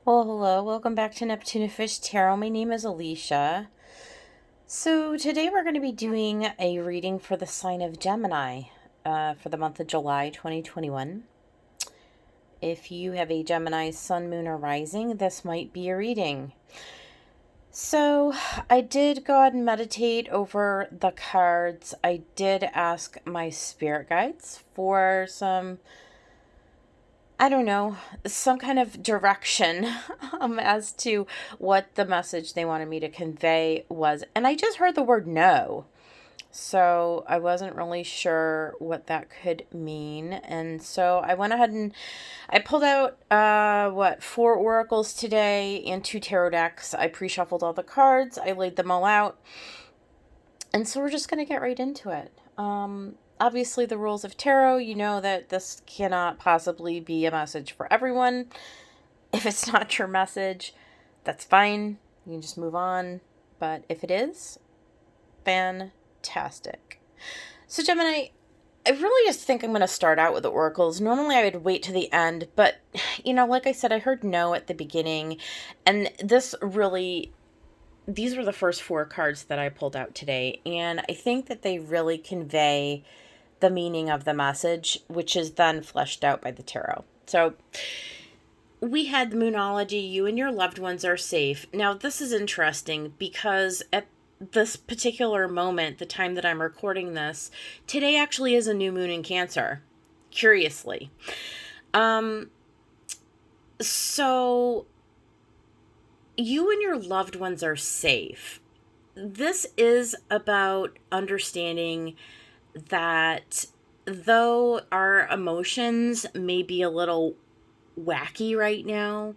Well, hello, welcome back to Neptune Fish Tarot. My name is Alicia. So, today we're going to be doing a reading for the sign of Gemini for the month of July 2021. If you have a Gemini sun, moon, or rising, this might be a reading. So, I did go ahead and meditate over the cards. I did ask my spirit guides for some, I don't know, some kind of direction as to what the message they wanted me to convey was. And I just heard the word no. So I wasn't really sure what that could mean. And so I went ahead and I pulled out, four oracles today and two tarot decks. I pre-shuffled all the cards. I laid them all out. And so we're just going to get right into it. Obviously, the rules of tarot, you know that this cannot possibly be a message for everyone. If it's not your message, that's fine. You can just move on. But if it is, fantastic. So, Gemini, I really just think I'm going to start out with the oracles. Normally, I would wait to the end, but, like I said, I heard no at the beginning. And these were the first four cards that I pulled out today. And I think that they really convey the meaning of the message, which is then fleshed out by the tarot. So we had the Moonology, you and your loved ones are safe. Now, this is interesting because at this particular moment, the time that I'm recording this, today actually is a new moon in Cancer, curiously. So you and your loved ones are safe. This is about understanding that though our emotions may be a little wacky right now,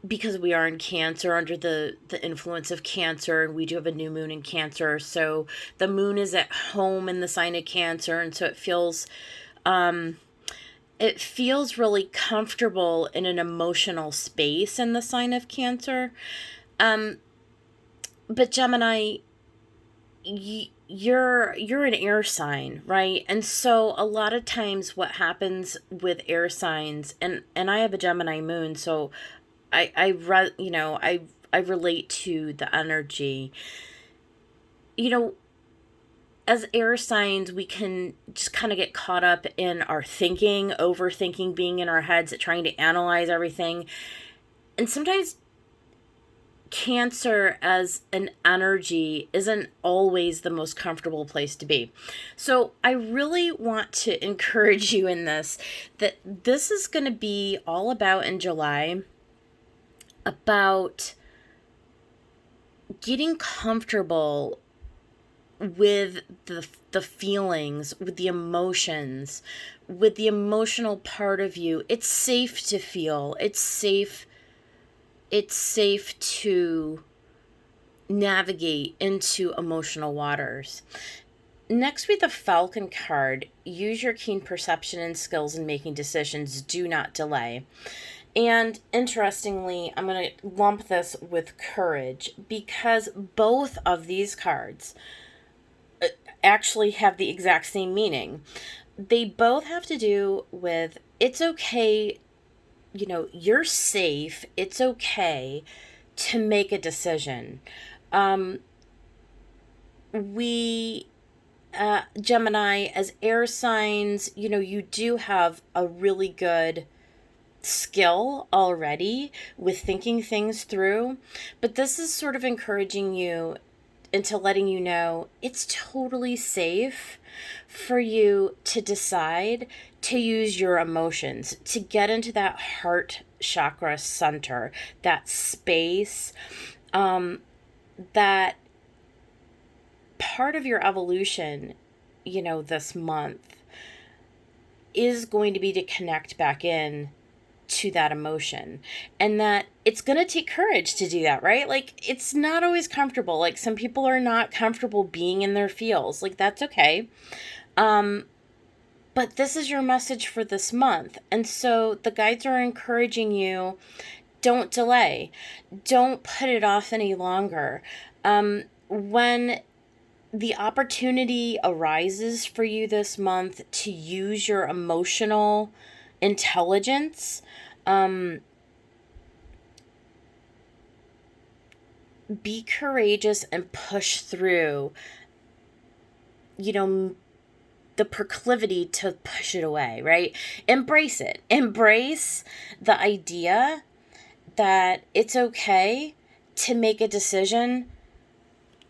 because we are in Cancer, under the influence of Cancer, and we do have a new moon in Cancer, so the moon is at home in the sign of Cancer, and so it feels really comfortable in an emotional space in the sign of Cancer. But Gemini, you're an air sign, right? And so a lot of times what happens with air signs, and I have a Gemini moon, so I relate to the energy. As air signs, we can just kind of get caught up in our thinking, overthinking, being in our heads, trying to analyze everything. And sometimes Cancer as an energy isn't always the most comfortable place to be. So I really want to encourage you in this, that this is going to be all about in July, about getting comfortable with the feelings, with the emotions, with the emotional part of you. It's safe to feel. It's safe to navigate into emotional waters. Next, we have the Falcon card. Use your keen perception and skills in making decisions. Do not delay. And interestingly, I'm going to lump this with courage, because both of these cards actually have the exact same meaning. They both have to do with, it's okay, you're safe. It's okay to make a decision. Gemini, as air signs, you do have a really good skill already with thinking things through, but this is sort of encouraging you into letting you know it's totally safe for you to decide to use your emotions, to get into that heart chakra center, that space, that part of your evolution, this month is going to be to connect back in to that emotion, and that it's going to take courage to do that, right? Like, it's not always comfortable. Like, some people are not comfortable being in their feels. Like, that's okay. But this is your message for this month. And so the guides are encouraging you, don't delay. Don't put it off any longer. When the opportunity arises for you this month to use your emotional intelligence, be courageous and push through, the proclivity to push it away, right? Embrace it. Embrace the idea that it's okay to make a decision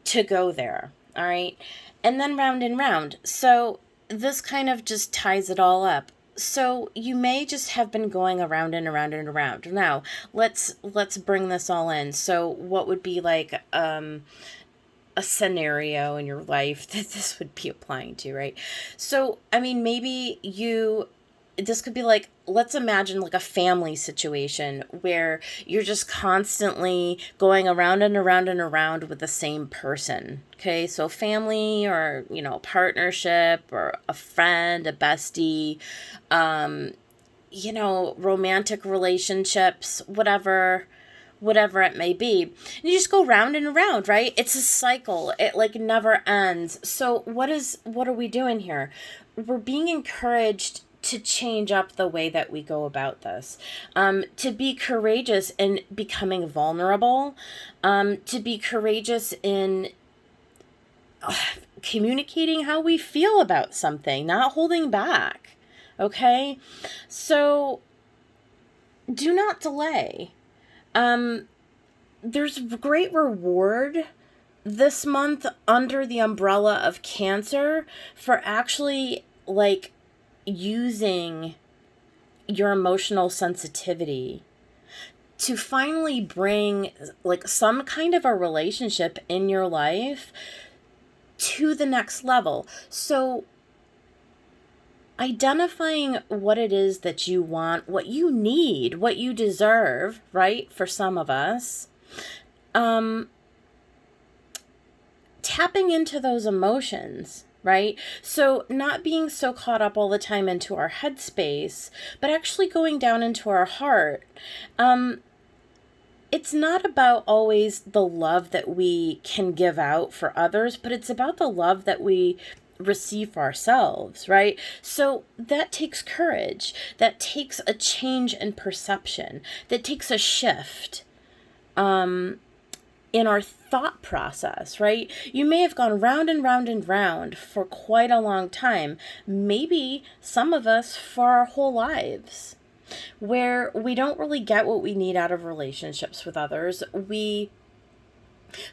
to go there, all right? And then round and round. So this kind of just ties it all up. So you may just have been going around and around and around. Now, let's bring this all in. So what would be like a scenario in your life that this would be applying to, right? So, I mean, maybe this could be like, let's imagine like a family situation where you're just constantly going around and around and around with the same person. Okay, so family or, partnership or a friend, a bestie, romantic relationships, whatever it may be. And you just go round and around, right? It's a cycle. It like never ends. So what are we doing here? We're being encouraged to change up the way that we go about this, to be courageous in becoming vulnerable, to be courageous in communicating how we feel about something, not holding back. Okay? So do not delay. There's great reward this month under the umbrella of Cancer for actually like using your emotional sensitivity to finally bring like some kind of a relationship in your life to the next level. So identifying what it is that you want, what you need, what you deserve, right? For some of us, tapping into those emotions, right? So not being so caught up all the time into our headspace, but actually going down into our heart. It's not about always the love that we can give out for others, but it's about the love that we receive for ourselves, right? So that takes courage. That takes a change in perception. That takes a shift in our thought process, right? You may have gone round and round and round for quite a long time, maybe some of us for our whole lives, where we don't really get what we need out of relationships with others. We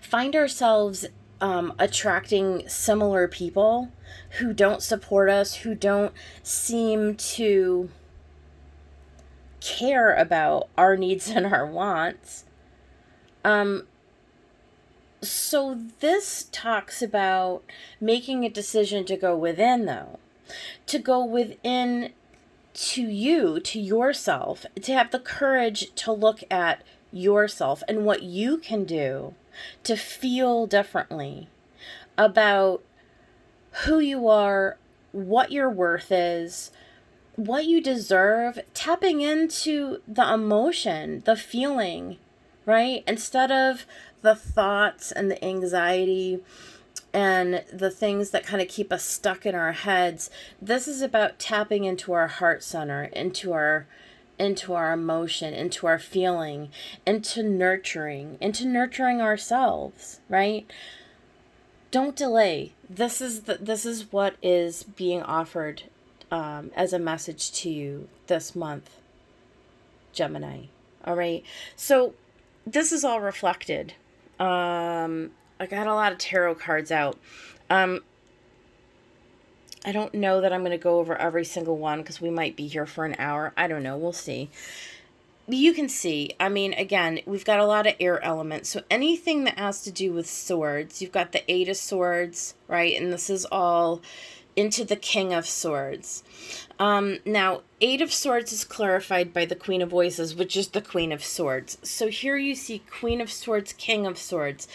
find ourselves attracting similar people who don't support us, who don't seem to care about our needs and our wants. So this talks about making a decision to go within, though. To go within to you, to yourself, to have the courage to look at yourself and what you can do to feel differently about who you are, what your worth is, what you deserve, tapping into the emotion, the feeling, right? Instead of the thoughts and the anxiety and the things that kind of keep us stuck in our heads. This is about tapping into our heart center, into our emotion, into our feeling, into nurturing ourselves, right? Don't delay. This is what is being offered as a message to you this month, Gemini. All right. So this is all reflected. I got a lot of tarot cards out. I don't know that I'm going to go over every single one because we might be here for an hour. I don't know. We'll see. You can see, I mean, again, we've got a lot of air elements. So anything that has to do with swords, you've got the Eight of Swords, right? And this is all into the King of Swords. Now, Eight of Swords is clarified by the Queen of Voices, which is the Queen of Swords. So here you see Queen of Swords, King of Swords.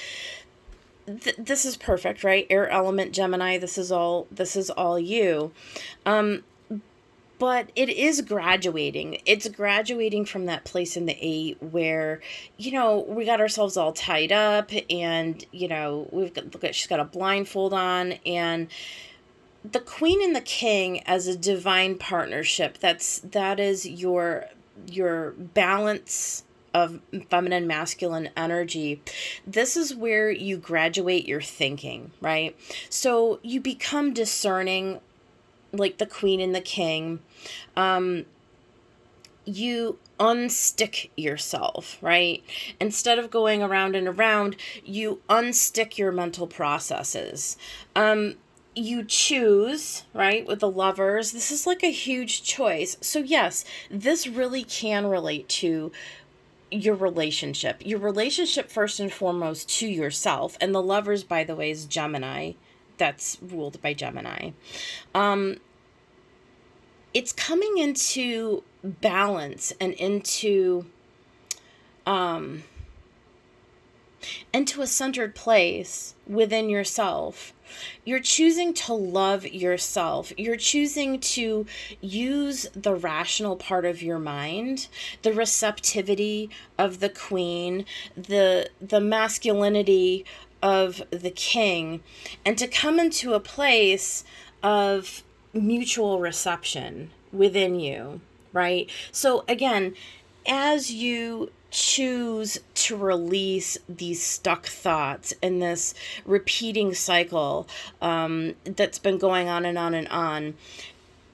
This is perfect, right? Air element, Gemini, this is all you. But it is graduating. It's graduating from that place in the 8 where, we got ourselves all tied up and, she's got a blindfold on, and the Queen and the King as a divine partnership, that is your balance of feminine, masculine energy, this is where you graduate your thinking, right? So you become discerning, like the queen and the king. You unstick yourself, right? Instead of going around and around, you unstick your mental processes. You choose, right, with the Lovers. This is like a huge choice. So yes, this really can relate to your relationship first and foremost to yourself. And the Lovers, by the way, is Gemini. That's ruled by Gemini. It's coming into balance and into a centered place within yourself. You're choosing to love yourself. You're choosing to use the rational part of your mind, the receptivity of the queen, the masculinity of the king, and to come into a place of mutual reception within you, right? So again, as you choose to release these stuck thoughts in this repeating cycle that's been going on and on and on,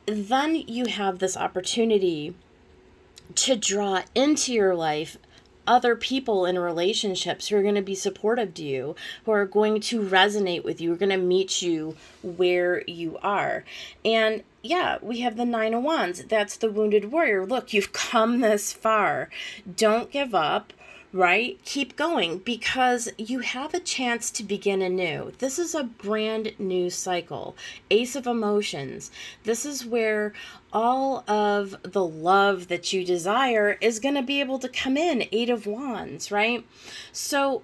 then you have this opportunity to draw into your life other people in relationships who are going to be supportive to you, who are going to resonate with you, who are going to meet you where you are. And yeah, we have the Nine of Wands. That's the wounded warrior. Look, you've come this far. Don't give up, right? Keep going, because you have a chance to begin anew. This is a brand new cycle. Ace of Emotions. This is where all of the love that you desire is going to be able to come in. Eight of Wands, right? So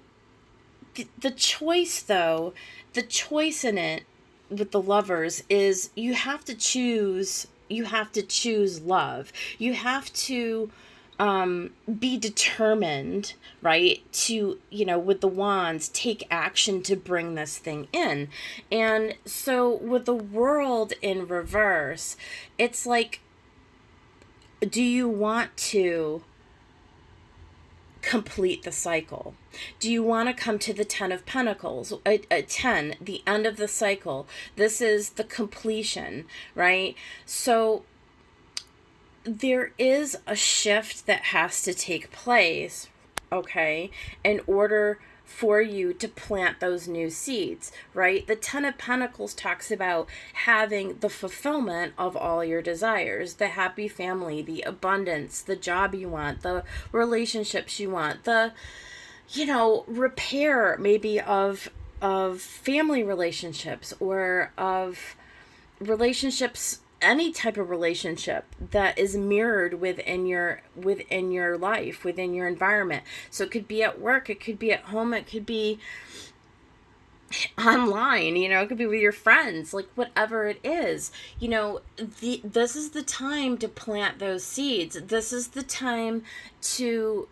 the choice, though, the choice in it with the Lovers is you have to choose love. You have to be determined, right, to, with the Wands, take action to bring this thing in. And so with the World in reverse, it's like, do you want to complete the cycle? Do you want to come to the Ten of Pentacles? A 10, the end of the cycle. This is the completion, right? So there is a shift that has to take place, okay, in order for you to plant those new seeds, right? The Ten of Pentacles talks about having the fulfillment of all your desires, the happy family, the abundance, the job you want, the relationships you want, the, repair maybe of family relationships, or of relationships, any type of relationship that is mirrored within your life, within your environment. So it could be at work, it could be at home, it could be online, it could be with your friends, like whatever it is, this is the time to plant those seeds. This is the time to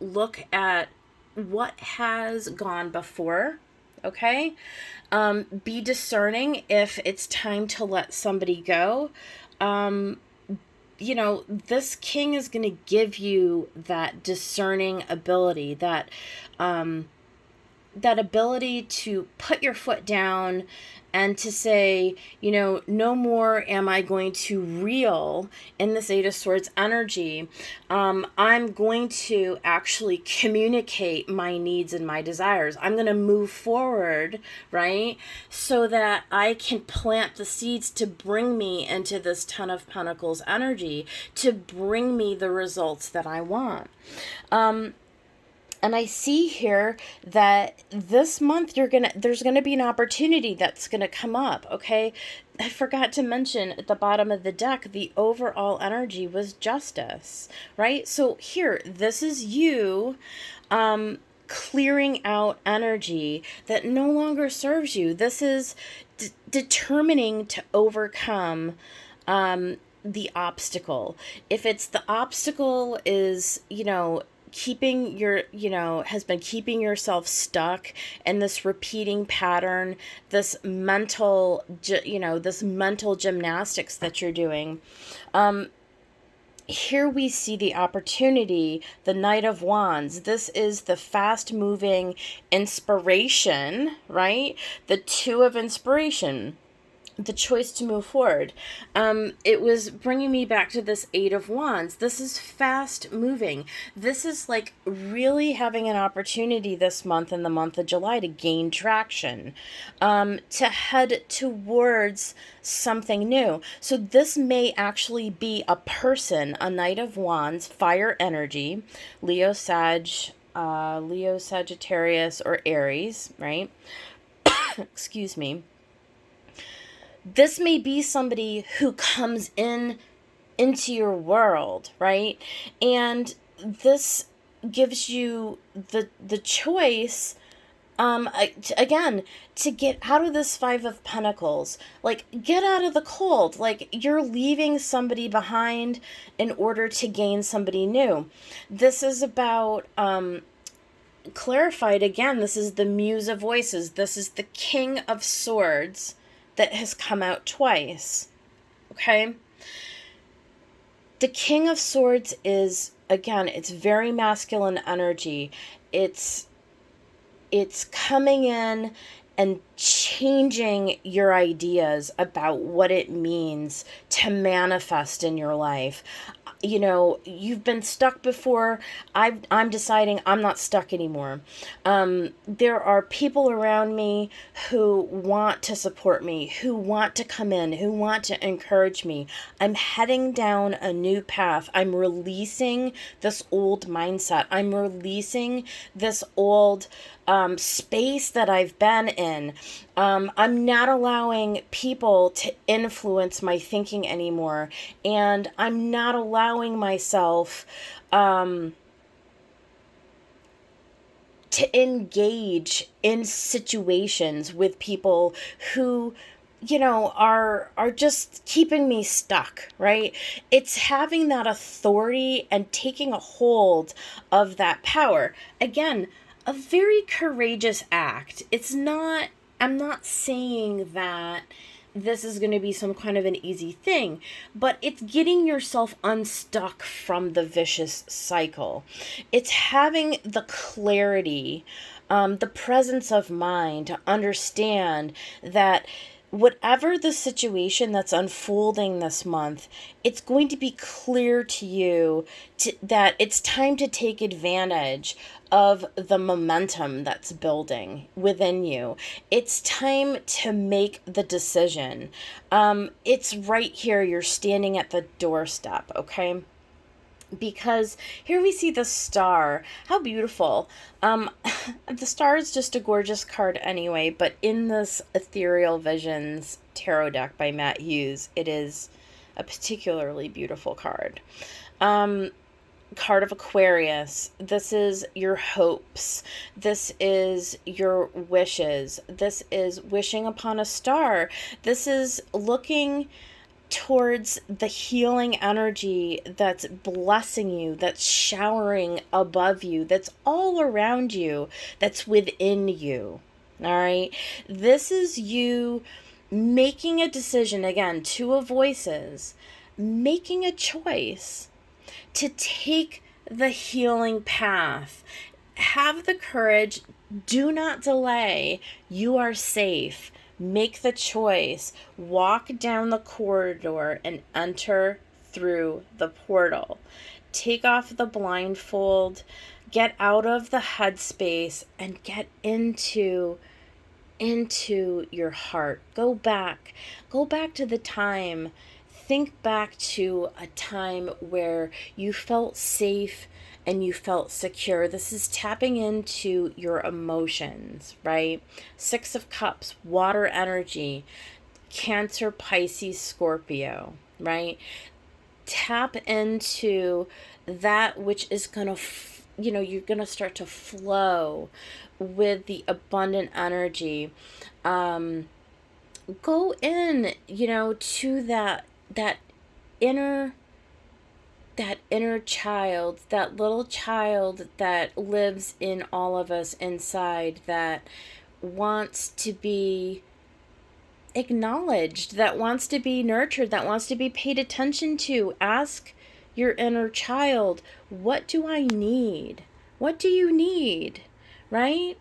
look at what has gone before. Okay? Be discerning if it's time to let somebody go. This king is going to give you that discerning ability, that ability to put your foot down and to say, no more am I going to reel in this Eight of Swords energy. I'm going to actually communicate my needs and my desires. I'm going to move forward, right? So that I can plant the seeds to bring me into this Ten of Pentacles energy, to bring me the results that I want. And I see here that this month there's gonna be an opportunity that's gonna come up, okay? I forgot to mention at the bottom of the deck, the overall energy was Justice, right? So here, this is you clearing out energy that no longer serves you. This is determining to overcome the obstacle. If it's the obstacle is, keeping has been keeping yourself stuck in this repeating pattern, this mental gymnastics that you're doing. here we see the opportunity, the Knight of Wands. This is the fast-moving inspiration, right? The Two of Inspiration, the choice to move forward. It was bringing me back to this Eight of Wands. This is fast moving. This is like really having an opportunity this month, in the month of July, to gain traction, to head towards something new. So this may actually be a person, a Knight of Wands, fire energy, Leo, Sagittarius, or Aries, right? Excuse me. This may be somebody who comes into your world, right? And this gives you the choice, again, to get out of this Five of Pentacles. Like, get out of the cold. Like, you're leaving somebody behind in order to gain somebody new. This is about, clarified again, this is the Muse of Voices. This is the King of Swords that has come out twice, okay? The King of Swords is, again, it's very masculine energy. It's coming in and changing your ideas about what it means to manifest in your life. You know, you've been stuck before. I'm deciding I'm not stuck anymore. There are people around me who want to support me, who want to come in, who want to encourage me. I'm heading down a new path. I'm releasing this old mindset. I'm releasing this old space that I've been in. I'm not allowing people to influence my thinking anymore, and I'm not allowing myself to engage in situations with people who, you know, are just keeping me stuck, right? It's having that authority and taking a hold of that power. Again, a very courageous act. I'm not saying that this is going to be some kind of an easy thing, but it's getting yourself unstuck from the vicious cycle. It's having the clarity, the presence of mind to understand that whatever the situation that's unfolding this month, it's going to be clear to you that it's time to take advantage of the momentum that's building within you. It's time to make the decision. It's right here. You're standing at the doorstep, okay? Because here we see the star. How beautiful. The star is just a gorgeous card anyway, but in this Ethereal Visions tarot deck by Matt Hughes, it is a particularly beautiful card. Card of Aquarius. This is your hopes. This is your wishes. This is wishing upon a star. This is looking towards the healing energy that's blessing you, that's showering above you, that's all around you, that's within you. All right. This is you making a decision, again, Two of Voices, making a choice to take the healing path. Have the courage. Do not delay. You are safe. Make the choice. Walk down the corridor and enter through the portal. Take off the blindfold. Get out of the headspace and get into your heart. Go back to the time. Think back to a time where you felt safe and you felt secure. This is tapping into your emotions, right? Six of Cups, water energy, Cancer, Pisces, Scorpio, right? Tap into that which is going to, you're going to start to flow with the abundant energy. Go in, to that inner child, that little child that lives in all of us inside, that wants to be acknowledged, that wants to be nurtured, that wants to be paid attention to. Ask your inner child. What do I need? What do you need? Right?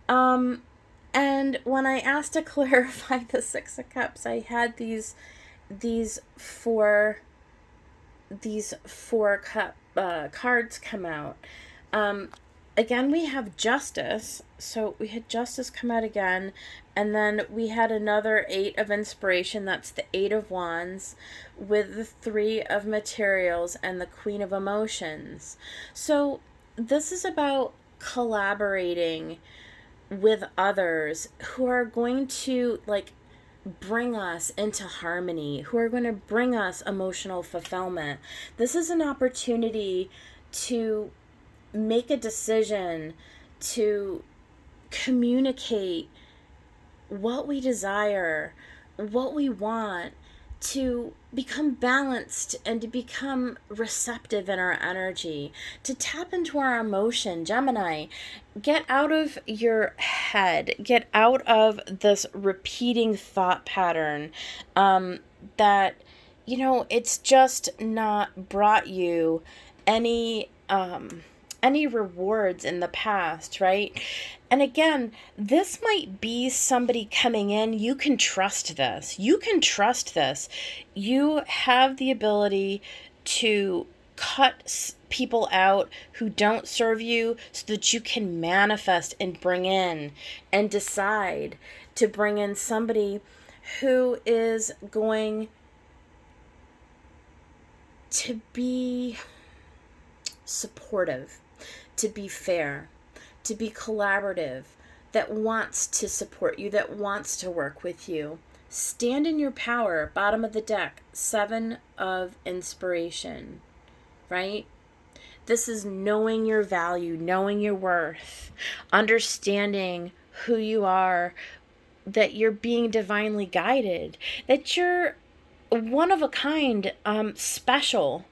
And when I asked to clarify the Six of Cups, I had these four cards come out. Again, we have Justice. So we had Justice come out again. And then we had another 8 of Inspiration. That's the 8 of Wands with the 3 of Materials and the Queen of Emotions. So this is about collaborating with others who are going to bring us into harmony, who are going to bring us emotional fulfillment. This is an opportunity to make a decision, to communicate what we desire, what we want, to become balanced and to become receptive in our energy, to tap into our emotion. Gemini, get out of your head, get out of this repeating thought pattern that, it's just not brought you any rewards in the past, right? And again, this might be somebody coming in. You can trust this. You can trust this. You have the ability to cut people out who don't serve you so that you can manifest and bring in and decide to bring in somebody who is going to be supportive, to be fair, to be collaborative, that wants to support you, that wants to work with you. Stand in your power. Bottom of the deck, 7 of Inspiration, right? This is knowing your value, knowing your worth, understanding who you are, that you're being divinely guided, that you're one of a kind, special.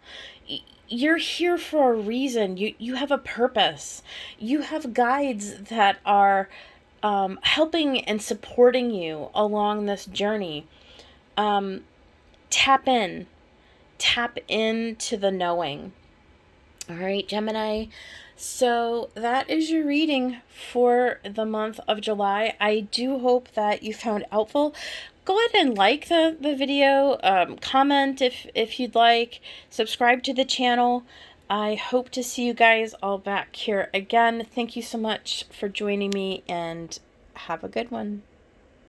You're here for a reason. You have a purpose. You have guides that are helping and supporting you along this journey. Tap into the knowing. All right, Gemini. So that is your reading for the month of July. I do hope that you found it helpful. Go ahead and like the video, comment if you'd like, subscribe to the channel. I hope to see you guys all back here again. Thank you so much for joining me, and have a good one.